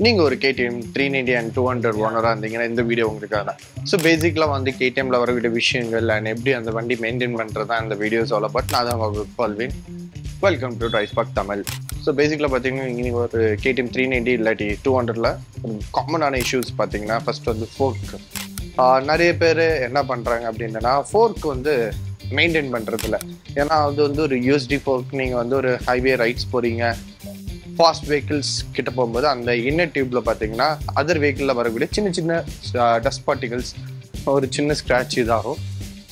நீங்கள் ஒரு KTM 390 and 200 ஓனராக இருந்தீங்கன்னா இந்த வீடியோ உங்களுக்காக. ஸோ பேசிக்கலாக வந்து KTMல வரக்கூடிய விஷயங்கள் அண்ட் எப்படி அந்த வண்டி மெயின்டைன் பண்ணுறது தான் இந்த வீடியோஸ் ஆல் அபவுட். நான் தான் உங்களுக்கு Pearlvin. Welcome to Drivespark Tamil. So பேசிக்கலாக பார்த்தீங்கன்னா இன்னைக்கு ஒரு KTM 390 இல்லாட்டி 200ல காமனான இஷ்யூஸ் பார்த்தீங்கன்னா ஃபர்ஸ்ட் வந்து ஃபோர்க். நிறைய பேர் என்ன பண்ணுறாங்க அப்படின்னா ஃபோர்க் வந்து மெயின்டைன் பண்ணுறதில்ல. ஏன்னா அது வந்து ஒரு யூஎஸ்டி ஃபோர்க். நீங்கள் வந்து ஒரு ஹைவே ரைட்ஸ் போகிறீங்க, ஃபாஸ்ட் வெஹிக்கிள்ஸ் கிட்ட போகும்போது அந்த இன்னர் டியூப்ல பார்த்தீங்கன்னா அதர் வெஹிக்கிளில் வரக்கூடிய சின்ன சின்ன டஸ்ட் பார்ட்டிகல்ஸ், ஒரு சின்ன ஸ்க்ராட்ச் இதாகும்.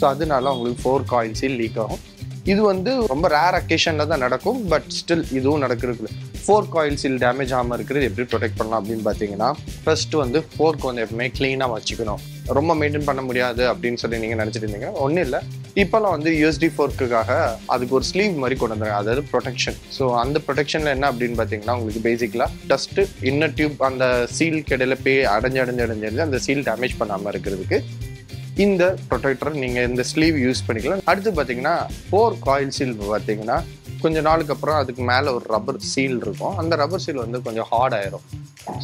ஸோ அதனால உங்களுக்கு ஃபோர்க் ஆயில் சீல் லீக் ஆகும். இது வந்து ரொம்ப ரேர் அக்கேஷனில் தான் நடக்கும், பட் ஸ்டில் இதுவும் நடக்கிறது. ஃபோர்க் ஆயில் சீல் டேமேஜ் ஆகாமல் இருக்கிறது எப்படி ப்ரொடெக்ட் பண்ணலாம் அப்படின்னு பார்த்தீங்கன்னா ஃபர்ஸ்ட் வந்து ஃபோர்க் வந்து எப்பவுமே க்ளீனாக வச்சுக்கணும். ரொம்ப மெயின்டைன் பண்ண முடியாது அப்படின்னு சொல்லி நீங்கள் நினச்சிட்டு இருந்தீங்கன்னா ஒன்றும் இல்லை. இப்போல்லாம் வந்து யூஎஸ்டி ஃபோர்க்குக்காக அதுக்கு ஒரு ஸ்லீவ் மாதிரி கொண்டு வந்துடுங்க, அதாவது ப்ரொடெக்ஷன். ஸோ அந்த ப்ரொடெக்ஷனில் என்ன அப்படின்னு பார்த்தீங்கன்னா உங்களுக்கு பேசிக்கலாக டஸ்ட்டு இன்னர் டியூப் அந்த சீல் கடையில் போய் அடைஞ்சு அந்த சீல் டேமேஜ் பண்ணாமல் இருக்கிறதுக்கு இந்த ப்ரொடெக்டர் நீங்கள் இந்த ஸ்லீவ் யூஸ் பண்ணிக்கலாம். அடுத்து பார்த்தீங்கன்னா ஃபோர்க் ஆயில் சீல் பார்த்தீங்கன்னா கொஞ்சம் நாளுக்கு அப்புறம் அதுக்கு மேலே ஒரு ரப்பர் சீல் இருக்கும். அந்த ரப்பர் சீல் வந்து கொஞ்சம் ஹார்ட் ஆயிரும்.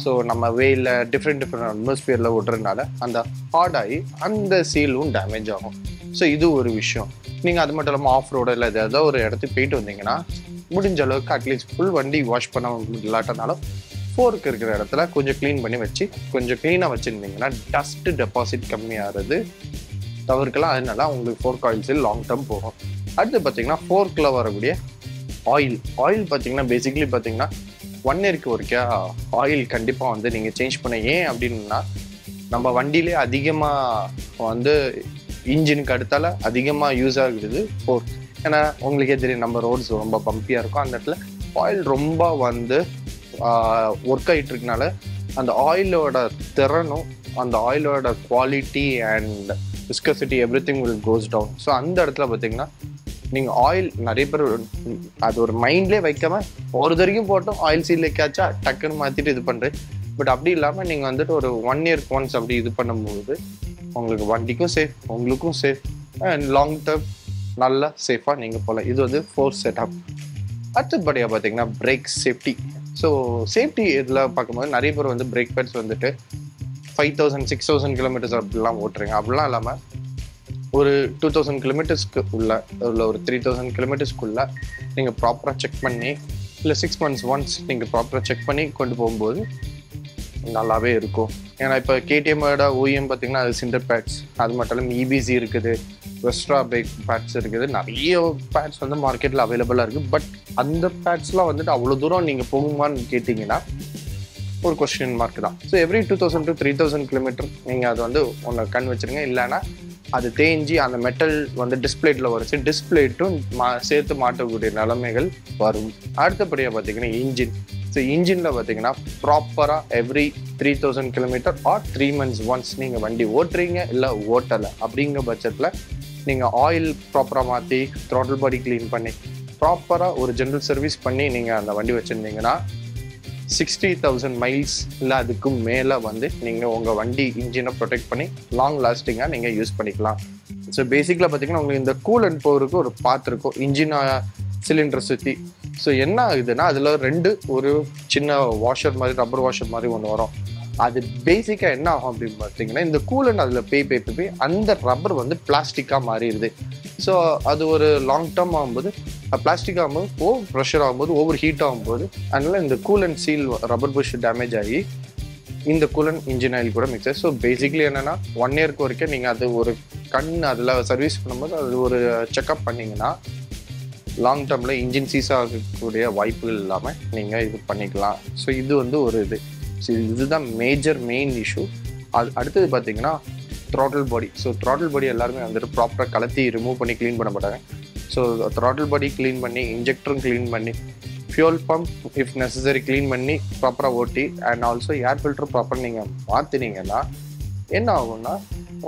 ஸோ நம்ம வெயில டிஃப்ரெண்ட் அட்மாஸ்பியரில் விட்றதுனால அந்த ஹார்ட் ஆகி அந்த சீலும் டேமேஜ் ஆகும். ஸோ இது ஒரு விஷயம். நீங்கள் அது மட்டும் இல்லாமல் ஆஃப் ரோடு இல்லை ஏதாவது ஒரு இடத்துக்கு போயிட்டு வந்தீங்கன்னா முடிஞ்ச அளவுக்கு அட்லீஸ்ட் ஃபுல் வண்டி வாஷ் பண்ண இல்லாட்டனாலும் ஃபோர்க் இருக்கிற இடத்துல கொஞ்சம் க்ளீன் பண்ணி வச்சு கொஞ்சம் க்ளீனாக வச்சுருந்தீங்கன்னா டஸ்ட் டெபாசிட் கம்மியாகிறது தவிர்க்கலாம். அதனால உங்களுக்கு fork oil seal long term போகும். அடுத்து பார்த்தீங்கன்னா ஃபோர்க்கில் வரக்கூடிய ஆயில் பார்த்தீங்கன்னா பேசிக்லி பார்த்தீங்கன்னா 1 இயருக்கு ஒருக்கா ஆயில் கண்டிப்பாக வந்து நீங்கள் சேஞ்ச் பண்ண. ஏன் அப்படின்னா நம்ம வண்டியிலே அதிகமாக வந்து இன்ஜினுக்கு அடுத்தால அதிகமாக யூஸ் ஆகுது ஃபோர்க். ஏன்னா உங்களுக்கே தெரியும் நம்ம ரோட்ஸ் ரொம்ப பம்பியாக இருக்கும். அந்த இடத்துல ஆயில் ரொம்ப வந்து ஒர்க் ஆகிட்டு இருக்கனால அந்த ஆயிலோட திறனும் அந்த ஆயிலோட quality and viscosity everything will goes down. So அந்த இடத்துல பார்த்தீங்கன்னா நீங்கள் ஆயில் நிறைய பேர் அது ஒரு மைண்ட்லேயே வைக்காம ஒரு வரைக்கும் போட்டோம் ஆயில் சீல் வைக்காச்சா டக்குன்னு மாற்றிட்டு இது பண்ணுறேன். பட் அப்படி இல்லாமல் நீங்கள் வந்துட்டு ஒரு 1 இயர்க்கு ஒன்ஸ் அப்படி இது பண்ணும்போது உங்களுக்கு வண்டிக்கும் சேஃப், உங்களுக்கும் சேஃப் அண்ட் லாங் டேர்ம் நல்லா சேஃபாக நீங்கள் போகலாம். இது வந்து ஃபோர்க் செட்டப். அடுத்தபடியாக பார்த்தீங்கன்னா பிரேக் சேஃப்டி. ஸோ சேஃப்டி இதில் பார்க்கும்போது நிறைய பேர் வந்து பிரேக் பேட்ஸ் வந்துட்டு 5000 6000 கிலோமீட்டர்ஸ் அப்படிலாம் ஓட்டுறீங்க. அப்படிலாம் இல்லாமல் ஒரு 2000 கிலோமீட்டர்ஸ்க்கு உள்ள ஒரு 3000 கிலோமீட்டர்ஸ்க்குள்ள நீங்கள் ப்ராப்பராக செக் பண்ணி இல்லை 6 months ஒன்ஸ் நீங்கள் ப்ராப்பராக செக் பண்ணி கொண்டு போகும்போது நல்லாவே இருக்கும். ஏன்னா இப்போ KTMோட OEM பார்த்தீங்கன்னா அது சிண்டர் பேட்ஸ், அது மட்டும் இல்லாமல் EBC இருக்குது, வெஸ்ட்ரா பிரேக் பேட்ஸ் இருக்குது, நிறைய பேட்ஸ் வந்து மார்க்கெட்டில் அவைலபிளாக இருக்குது. பட் அந்த பேட்ஸ்லாம் வந்துட்டு அவ்வளோ தூரம் நீங்கள் போகுமான்னு கேட்டிங்கன்னா ஒரு கொஸ்டின் மார்க் தான். ஸோ எவ்ரி 2000 to 3000 கிலோமீட்டர் நீங்கள் அது வந்து ஒன்று கண் வச்சுருங்க. இல்லைன்னா அது தேஞ்சி அந்த மெட்டல் வந்து டிஸ்பிளேட்டில் வரைச்சி டிஸ்பிளேட்டும் சேர்த்து மாட்டக்கூடிய நிலைமைகள் வரும். அடுத்தபடியாக பார்த்தீங்கன்னா இன்ஜின். ஸோ இன்ஜினில் பார்த்தீங்கன்னா ப்ராப்பராக every 3000 kilometre or 3 months once நீங்கள் வண்டி ஓட்டுறீங்க இல்லை ஓட்டலை அப்படிங்கிற பட்சத்தில் நீங்கள் ஆயில் ப்ராப்பராக மாற்றி த்ராட்டில் பாடி க்ளீன் பண்ணி ப்ராப்பராக ஒரு ஜென்ரல் சர்வீஸ் பண்ணி நீங்கள் அந்த வண்டி வச்சுருந்தீங்கன்னா 60,000 மைல்ஸ் இல்லை அதுக்கு மேலே வந்து நீங்கள் உங்கள் வண்டி இன்ஜினை ப்ரொடெக்ட் பண்ணி லாங் லாஸ்டிங்காக நீங்கள் யூஸ் பண்ணிக்கலாம். ஸோ பேசிக்கலாக பார்த்தீங்கன்னா உங்களுக்கு இந்த கூலண்ட் போகிறதுக்கு ஒரு பாத் இருக்கும் இன்ஜின் சிலிண்டர் சுற்றி. ஸோ என்ன ஆகுதுன்னா அதில் 2 ஒரு சின்ன வாஷர் மாதிரி ரப்பர் வாஷர் மாதிரி ஒன்று வரும். அது பேசிக்காக என்ன ஆகும் அப்படின்னு பார்த்தீங்கன்னா இந்த கூலண்ட் அதில் போய் அந்த ரப்பர் வந்து பிளாஸ்டிக்காக மாறிடுது. ஸோ அது ஒரு லாங் டேர்ம் ஆகும்போது பிளாஸ்டிக் ஆகும்போது ஓவர் ப்ரெஷர் ஆகும்போது ஓவர் ஹீட் ஆகும்போது அதனால இந்த coolant seal rubber push damage ஆகி இந்த கூலண்ட் இன்ஜின் ஆயில் கூட மிக்ஸ். ஸோ பேசிக்லி என்னென்னா 1 இயருக்கு வரைக்கும் நீங்கள் அது ஒரு அதில் சர்வீஸ் பண்ணும்போது அது ஒரு செக்அப் பண்ணிங்கன்னா லாங் டேர்மில் இன்ஜின் சீஸ் ஆகக்கூடிய வாய்ப்புகள் இல்லாமல் நீங்கள் இது பண்ணிக்கலாம். ஸோ இது வந்து ஒரு இது. ஸோ இதுதான் மெயின் இஷ்யூ. அடுத்தது பார்த்தீங்கன்னா த்ராட்டில் பாடி. ஸோ த்ராட்டில் பாடி எல்லாருமே வந்துட்டு ப்ராப்பராக கலத்தி ரிமூவ் பண்ணி க்ளீன் பண்ண மாட்டாங்க. ஸோ த்ராட்டில் பாடி க்ளீன் பண்ணி இன்ஜெக்டரும் க்ளீன் பண்ணி fuel pump if necessary clean பண்ணி ப்ராப்பராக ஓட்டி அண்ட் ஆல்சோ ஏர் ஃபில்டர் ப்ராப்பராக நீங்கள் மாற்றினீங்கன்னா என்ன ஆகும்னா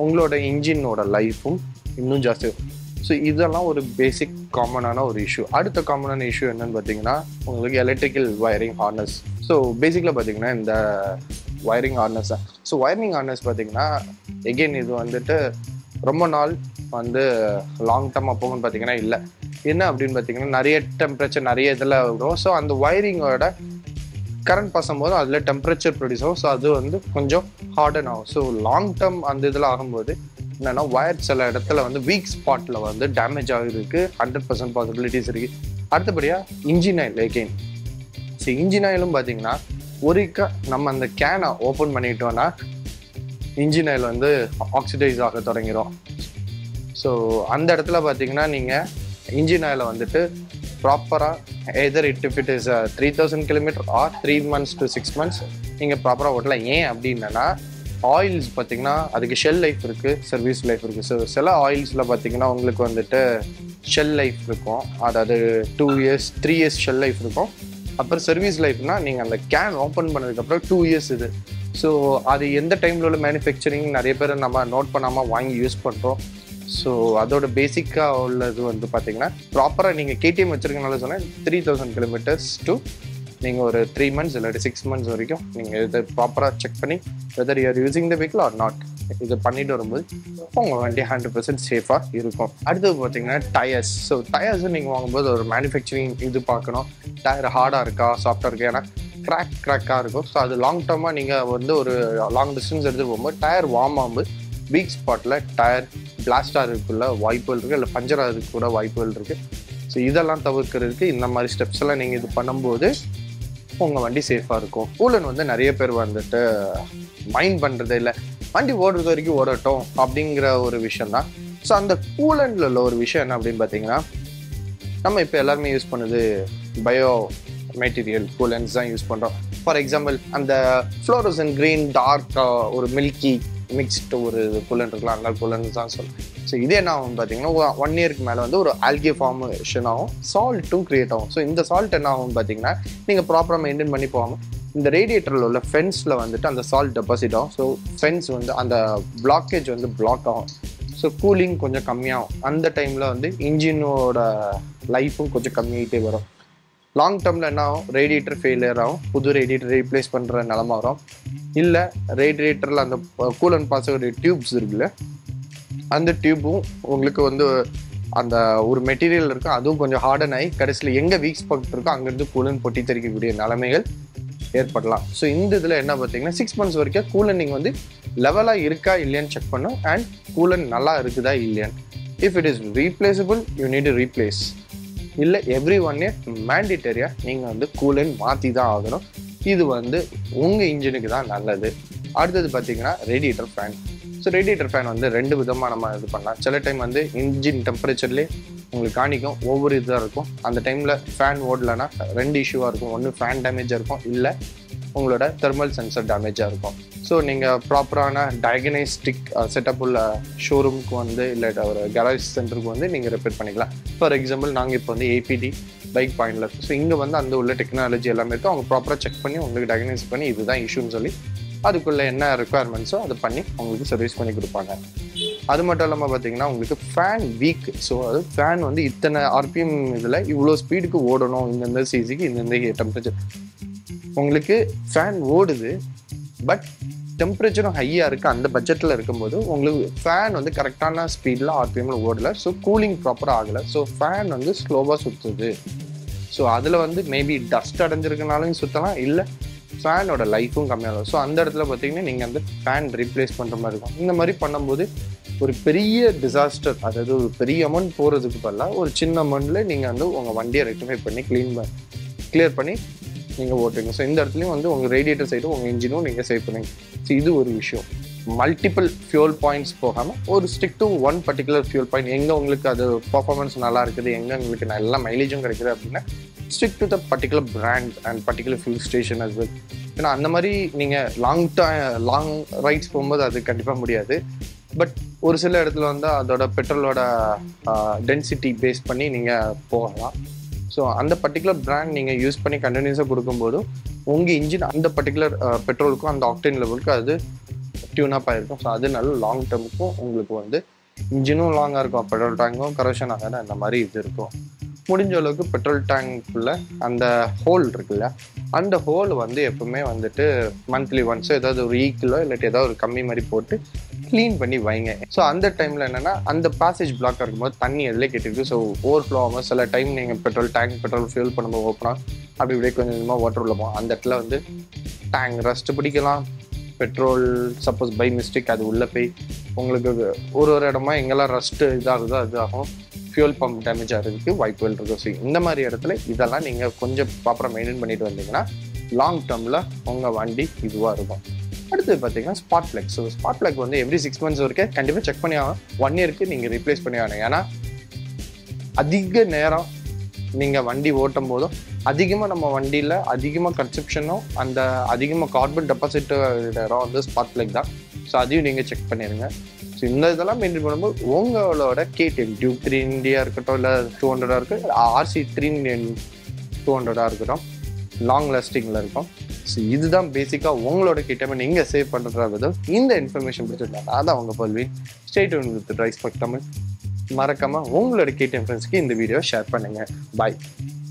உங்களோட இன்ஜினோட லைஃப்பும் இன்னும் ஜாஸ்தி இருக்கும். ஸோ இதெல்லாம் ஒரு பேசிக் காமனான ஒரு இஷ்யூ. அடுத்த காமனான இஷ்யூ என்னன்னு பார்த்தீங்கன்னா உங்களுக்கு எலக்ட்ரிக்கல் வயரிங் ஹார்னஸ். ஸோ பேசிக்கில் பார்த்தீங்கன்னா இந்த வயரிங் ஹார்னஸ் தான். ஸோ வயரிங் ஹார்னஸ் பார்த்தீங்கன்னா எகெயின் இது வந்துட்டு ரொம்ப நாள் வந்து லாங் டேர்மாக போகும்னு பார்த்தீங்கன்னா இல்லை. என்ன அப்படின்னு பார்த்தீங்கன்னா நிறைய டெம்பரேச்சர் நிறைய இதில் வரும். ஸோ அந்த வயரிங்கோட கரண்ட் பாசும்போது அதில் டெம்பரேச்சர் ப்ரொடியூஸ் ஆகும். ஸோ அது வந்து கொஞ்சம் ஹார்டன் ஆகும். ஸோ லாங் டேர்ம் அந்த இதில் ஆகும்போது என்னென்னா ஒயர் சில இடத்துல வந்து வீக் ஸ்பாட்டில் வந்து டேமேஜ் ஆகிருக்கு. 100% பாசிபிலிட்டிஸ் இருக்குது. அடுத்தபடியாக engine oil again. So engine ஆயிலும் பார்த்தீங்கன்னா நம்ம அந்த கேனை ஓப்பன் பண்ணிட்டோன்னா இன்ஜின் ஆயில் வந்து ஆக்சிடைஸ் ஆக தொடங்கிடும். ஸோ அந்த இடத்துல பார்த்தீங்கன்னா நீங்கள் இன்ஜின் ஆயிலை வந்துட்டு ப்ராப்பராக either if it is 3000 kilometre or 3 months to 6 months நீங்கள் ப்ராப்பராக ஓட்டலாம். ஏன் அப்படின்னா ஆயில்ஸ் பார்த்தீங்கன்னா அதுக்கு ஷெல் லைஃப் இருக்குது, சர்வீஸ் லைஃப் இருக்குது. ஸோ சில ஆயில்ஸில் பார்த்தீங்கன்னா உங்களுக்கு வந்துட்டு ஷெல் லைஃப் இருக்கும், அதாவது 2 years 3 years ஷெல் லைஃப் இருக்கும். அப்புறம் சர்வீஸ் லைஃப்னா நீங்கள் அந்த கேன் ஓப்பன் பண்ணதுக்கப்புறம் 2 years இது. ஸோ அது எந்த டைமில் உள்ள மேனுஃபேக்சரிங் நிறைய பேர் நம்ம நோட் பண்ணாமல் வாங்கி யூஸ் பண்ணுறோம். ஸோ அதோட பேசிக்காக உள்ளது வந்து பார்த்தீங்கன்னா ப்ராப்பராக நீங்கள் கேடிஎம் வச்சுருக்கனால சொன்னால் 3000 kilometers to நீங்கள் ஒரு 3 months இல்லாட்டி 6 months வரைக்கும் நீங்கள் இதை ப்ராப்பராக செக் பண்ணி whether you are using the vehicle or not இதை பண்ணிட்டு வரும்போது உங்கள் வண்டி 100% சேஃபாக இருக்கும். அடுத்தது பார்த்தீங்கன்னா டயர்ஸ். ஸோ டயர்ஸ் நீங்கள் வாங்கும்போது ஒரு மேனுஃபேக்சரிங் இது பார்க்கணும். டயர் ஹார்டாக இருக்கா சாஃப்டாக இருக்கா, ஏன்னா கிராக்காக இருக்கும். ஸோ அது லாங் டேர்மாக நீங்கள் வந்து ஒரு லாங் டிஸ்டன்ஸ் எடுத்துகிட்டு போகும்போது டயர் வார்ம் ஆகும்போது வீக் ஸ்பாட்டில் டயர் பிளாஸ்ட் ஆகிறதுக்குள்ள வாய்ப்புகள் இருக்குது, இல்லை பஞ்சர் ஆகிறதுக்கு கூட வாய்ப்புகள் இருக்குது. ஸோ இதெல்லாம் தவிர்க்கிறதுக்கு இந்த மாதிரி ஸ்டெப்ஸ் எல்லாம் நீங்கள் இது பண்ணும்போது உங்கள் வண்டி சேஃபாக இருக்கும். கூலன் வந்து நிறைய பேர் வந்துட்டு மைண்ட் பண்ணுறதே இல்லை, வண்டி ஓடுறது வரைக்கும் ஓடட்டும் அப்படிங்கிற ஒரு விஷயம் தான். ஸோ அந்த கூலண்டில் உள்ள ஒரு விஷயம் என்ன அப்படின்னு பார்த்தீங்கன்னா நம்ம இப்போ எல்லாருமே யூஸ் பண்ணுது பயோ மெட்டீரியல் கூலன்ஸ் தான் யூஸ் பண்ணுறோம். ஃபார் எக்ஸாம்பிள் அந்த ஃப்ளோரசன் க்ரீன் டார்க் ஒரு மில்கி மிக்ஸ்டு ஒரு கூலன் இருக்கலாம், அந்த கூலன்ஸ் தான் சொல்லுவேன். ஸோ இதே என்ன ஆகும் பார்த்தீங்கன்னா 1 yearக்கு மேலே வந்து ஒரு ஆல்கே ஃபார்மேஷன் ஆகும், சால்ட்டும் க்ரியேட் ஆகும். ஸோ இந்த சால்ட் என்ன ஆகும் பார்த்தீங்கன்னா நீங்கள் ப்ராப்பராக மெயின்டைன் பண்ணி போகாமல் இந்த ரேடியேட்டரில் உள்ள ஃபென்ஸில் வந்துட்டு அந்த சால்ட் டெபாசிட் ஆகும். ஸோ ஃபென்ஸ் வந்து அந்த பிளாக்கேஜ் வந்து பிளாக் ஆகும். ஸோ கூலிங் கொஞ்சம் கம்மியாகும். அந்த டைமில் வந்து இன்ஜினோட லைஃப்பும் கொஞ்சம் கம்மியாகிட்டே வரும். லாங் டேர்மில் என்ன ஆகும், ரேடியேட்டர் ஃபெயிலியர் ஆகும், புது ரேடியேட்டர் ரீப்ளேஸ் பண்ணுற நிலமை வரும். இல்லை ரேடியேட்டரில் அந்த கூலன் பாஸோட டியூப்ஸ் இருக்குல்ல, அந்த டியூப்பும் உங்களுக்கு வந்து அந்த ஒரு மெட்டீரியல் இருக்குது, அதுவும் கொஞ்சம் ஹார்டன் ஆகி கடைசியில் எங்கே வீக் ஸ்பாட் இருக்கோ அங்கேருந்து கூலன் பொட்டி தெரிக்கக்கூடிய நிலைமைகள் ஏற்படலாம். ஸோ இந்த இதில் என்ன பார்த்தீங்கன்னா 6 months வரைக்கும் கூலன் நீங்கள் வந்து லெவலாக இருக்கா இல்லையான்னு செக் பண்ணும், அண்ட் கூலன் நல்லா இருக்குதா இல்லையான்னு. If it is replaceable you need to replace. இல்லை எவ்ரி 1 year மேண்டிட்டரியாக நீங்கள் வந்து கூலன் மாற்றி தான் ஆகணும். இது வந்து உங்கள் இன்ஜினுக்கு தான் நல்லது. அடுத்தது பார்த்தீங்கன்னா radiator fan. So radiator fan வந்து 2 விதமாக நம்ம இது பண்ணலாம். சில டைம் வந்து இன்ஜின் டெம்பரேச்சர்லேயே உங்களுக்கு காணிக்கும், ஒவ்வொரு இதாக இருக்கும். அந்த டைமில் ஃபேன் ஓடலைன்னா 2 இஷ்யூவாக இருக்கும். ஒன்று ஃபேன் டேமேஜாக இருக்கும், இல்லை உங்களோட தெர்மல் சென்சர் டேமேஜாக இருக்கும். ஸோ நீங்கள் ப்ராப்பரான டயக்னைஸ்டிக் செட்டப் உள்ள ஷோரூமுக்கு வந்து இல்லை ஒரு கேரேஜ் சென்டருக்கு வந்து நீங்கள் ரிப்பேர் பண்ணிக்கலாம். ஃபார் எக்ஸாம்பிள் நாங்கள் இப்போ வந்து ஏபிடி பைக் பாயிண்டில் இருக்கும். ஸோ இங்கே வந்து அந்த உள்ள டெக்னாலஜி எல்லாமே இருக்கும். அவங்க ப்ராப்பராக செக் பண்ணி உங்களுக்கு டயக்னைஸ் பண்ணி இதுதான் இஷ்யூன்னு சொல்லி அதுக்குள்ளே என்ன ரெக்குவயர்மெண்ட்ஸோ அதை பண்ணி உங்களுக்கு சர்வீஸ் பண்ணி கொடுப்பாங்க. அது மட்டும் இல்லாமல் பார்த்தீங்கன்னா உங்களுக்கு ஃபேன் வீக். ஸோ அது ஃபேன் வந்து இத்தனை ஆர்பிஎம் இதில் இவ்வளோ ஸ்பீடுக்கு ஓடணும், இந்தந்த சிசிக்கு இந்தந்த டெம்பரேச்சர். உங்களுக்கு ஃபேன் ஓடுது, பட் டெம்பரேச்சரும் ஹையாக இருக்குது. அந்த பட்ஜெட்டில் இருக்கும்போது உங்களுக்கு ஃபேன் வந்து கரெக்டான ஸ்பீடில் ஆர்பிஎம்மில் ஓடலை. ஸோ கூலிங் ப்ராப்பராக ஆகலை. ஸோ ஃபேன் வந்து ஸ்லோவாக சுற்றுது. ஸோ அதில் வந்து மேபி டஸ்ட் அடைஞ்சிருக்கனாலும் சுற்றலாம், இல்லை ஃபேனோட லைஃப்பும் கம்மியாகும். ஸோ அந்த இடத்துல பார்த்தீங்கன்னா நீங்கள் வந்து ஃபேன் ரீப்ளேஸ் பண்ணுற மாதிரி இருக்கும். இந்த மாதிரி பண்ணும்போது ஒரு பெரிய டிசாஸ்டர், அதாவது ஒரு பெரிய அமௌண்ட் போகிறதுக்கு பதிலாக ஒரு சின்ன அமௌண்ட்டில் நீங்கள் வந்து உங்கள் வண்டியை ரெக்டிஃபை பண்ணி கிளியர் பண்ணி நீங்கள் ஓட்டுங்க. ஸோ இந்த இடத்துலையும் வந்து உங்கள் ரேடியேட்டர் சைடும் உங்கள் இன்ஜினும் நீங்கள் சேவ் பண்ணுங்க. ஸோ இது ஒரு விஷயம். மல்டிபிள் ஃபியூல் பாயிண்ட்ஸ் போகாமல் ஒரு stick to one particular fuel point. எங்கே உங்களுக்கு அது பர்ஃபார்மன்ஸ் நல்லா இருக்குது, எங்கே உங்களுக்கு நல்ல மைலேஜும் கிடைக்குது அப்படின்னா stick to the particular brand and particular fuel station as well. ஏன்னா அந்த மாதிரி நீங்கள் லாங் ரைட்ஸ் போகும்போது அது கண்டிப்பாக முடியாது. பட் ஒரு சில இடத்துல வந்து அதோட பெட்ரோலோட டென்சிட்டி பேஸ் பண்ணி நீங்கள் போகலாம். ஸோ அந்த பர்டிகுலர் பிராண்ட் நீங்கள் யூஸ் பண்ணி கண்டினியூஸாக கொடுக்கும்போது உங்கள் இன்ஜின் அந்த பர்டிகுலர் பெட்ரோலுக்கும் அந்த ஆக்டேன் லெவலுக்கும் அது டியூனப் ஆகிருக்கும். ஸோ அது நல்ல லாங் டேர்முக்கும் உங்களுக்கு வந்து இன்ஜினும் லாங்காக இருக்கும், பெட்ரோல் டேங்கும் கரெக்ஷன் ஆகாத அந்த மாதிரி இது இருக்கும். முடிஞ்ச அளவுக்கு பெட்ரோல் டேங்க்குள்ள அந்த ஹோல் இருக்குல்ல, அந்த ஹோல் வந்து எப்பவுமே வந்துட்டு மந்த்லி ஒன்ஸ் ஏதாவது ஒரு ஈக்கிலோ இல்லாட்டி ஏதாவது ஒரு கம்மி மாதிரி போட்டு க்ளீன் பண்ணி வைங்க. ஸோ அந்த டைமில் என்னென்னா அந்த பேசேஜ் பிளாக்காக இருக்கும்போது தண்ணி எதிலே கெட்டிருக்கு. ஸோ ஓவர்ஃப்ளோ ஆகாமல் சில டைம் நீங்கள் பெட்ரோல் ஃபியூல் பண்ணும்போது ஓப்பனாக அப்படி இப்படியே கொஞ்சம் கொஞ்சமாக வாட்டர் உள்ள போகும். அந்த இடத்துல வந்து டேங்க் ரஸ்ட் பிடிக்கலாம். பெட்ரோல் சப்போஸ் பை மிஸ்டேக் அது உள்ளே போய் உங்களுக்கு ஒரு இடமா எங்கெல்லாம் ரஸ்ட்டு இதாகுதோ அதுதாகும். ஃபியூல் பம்ப் டேமேஜ் ஆகிறதுக்கு வாய்ப்புகள் இருக்கும். ஸோ இந்த மாதிரி இடத்துல இதெல்லாம் நீங்கள் கொஞ்சம் ப்ராப்பராக மெயின்டைன் பண்ணிட்டு வந்தீங்கன்னா லாங் டேர்மில் உங்கள் வண்டி இதுவாக இருக்கும். அடுத்தது பார்த்தீங்கன்னா spot plug. So spot plug வந்து எவ்ரி 6 months வரைக்கும் கண்டிப்பாக செக் பண்ணி ஆகும். 1 yearக்கு நீங்கள் ரீப்ளேஸ் பண்ணி ஆகணும். ஏன்னா அதிக நேரம் நீங்கள் வண்டி ஓட்டும் போதும் அதிகமாக நம்ம வண்டியில் அதிகமாக கன்சப்ஷனும் அந்த அதிகமாக கார்பன் டெபாசிட் இடம் வந்து ஸ்பாட் பிளக் தான். ஸோ அதையும் நீங்கள் செக் பண்ணிடுங்க. ஸோ இந்த இதெல்லாம் மெயின்டைன் பண்ணும்போது உங்களோட KTM டியூப் 390 இருக்கட்டும், இல்லை 200 இருக்கட்டும், RC 200 இருக்கட்டும், லாங் லாஸ்டிங்கில் இருக்கும். ஸோ இதுதான் பேசிக்காக உங்களோட KTM நீங்கள் சேவ் பண்ணுறது. இந்த இன்ஃபர்மேஷன் பிடிச்சிருந்தாங்க அதான் அவங்க Pearlvin. Stay tune with Drivespark Tamil. மறக்காமல் உங்களோட KTM ஃப்ரெண்ட்ஸ்க்கு இந்த வீடியோ ஷேர் பண்ணுங்கள். பாய்.